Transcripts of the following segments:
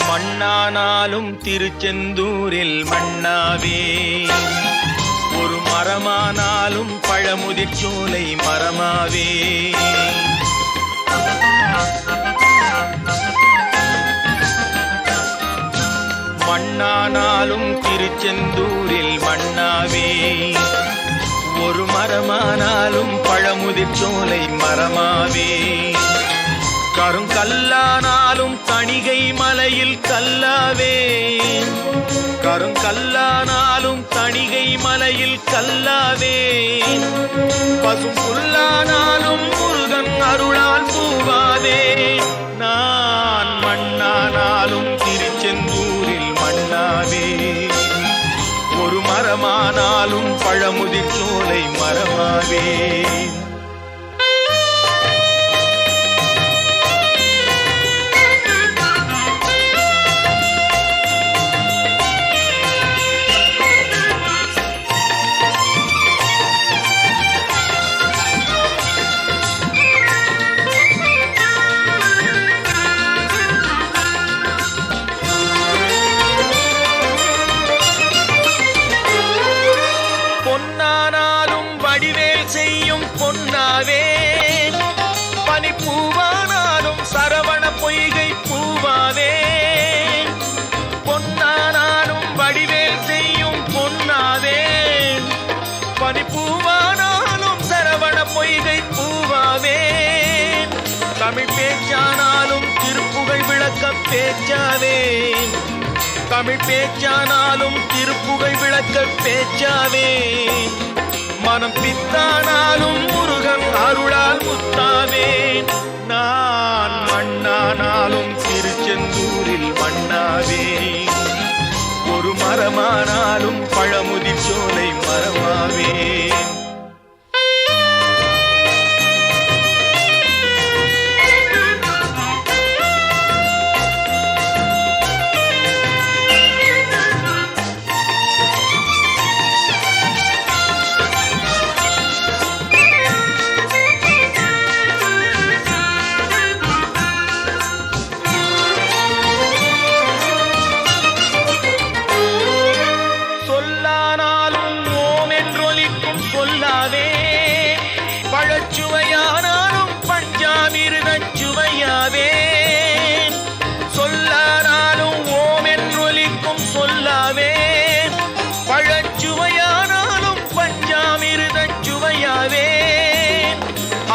மண்ணானாலும் திருச்செந்தூரில் மண்ணாவே, ஒரு மரமானாலும் பழமுதிர்ச்சோலை மரமாவே. மண்ணானாலும் திருச்செந்தூரில் மண்ணாவே, ஒரு மரமானாலும் பழமுதிர்ச்சோலை மரமாவே. கருங்கல்லானாலும் தணிகை மலையில் கல்லாவே, கருங்கல்லானாலும் தணிகை மலையில் கல்லாவே. பசும் புல்லானாலும் முருகன் அருளால் பூவாவே. நான் மண்ணானாலும் திருச்செந்தூரில் மண்ணாவே, ஒரு மரமானாலும் பழமுதிர்ச்சோலை மரமாவே. பொன்னானாலும் வடிவேல் செய்யும் பொன்னாவே, பனிப்பூவானாலும் சரவண பொய்கை பூவாவே. பொன்னானாலும் வடிவேல் செய்யும் பொன்னாவே, பனிப்பூவானாலும் சரவண பொய்கை பூவாவே. தமிழ் பேச்சானாலும் திருப்புகழ் விளக்க பேச்சாவே, தமிழ் பேச்சானாலும் திருப்புகழ் விளக்க பேச்சாவே. மனம் பித்தானாலும் முருகன் அருளால் முத்தாவே. நான் மண்ணானாலும் திருச்செந்தூரில் மண்ணாவே, ஒரு மரமானாலும் பழமுதிர்ச்சோலை மரமாவே. பழச்சுவையானாலும் பஞ்சாமிர்தச் சுவையாவே. சொல்லானாலும் ஓம் என்றொலிக்கும் சொல்லாவே. பழச்சுவையானாலும் பஞ்சாமிர்தச் சுவையாவே.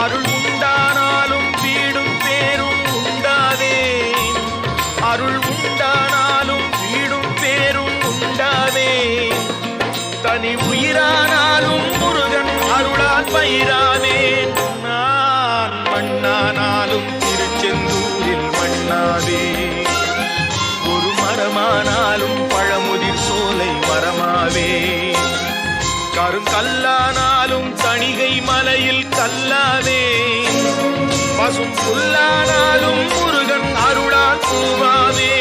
அருள் உண்டானாலும் வீடும் பேரும் உண்டாவே, அருள் உண்டானாலும் வீடும் பேரும் உண்டாவே. தனி உயிரானாலும் முருகன் அருளால் பயிராவே. நான் மண்ணானாலும் திருச்செந்தூரில் மண்ணாவே, ஒரு மரமானாலும் பழமுதிர்ச்சோலை மரமாவே. கருங்கல்லானாலும் தணிகை மலையில் கல்லாவே, பசும் புல்லானாலும் முருகன் அருளால் பூவாவே.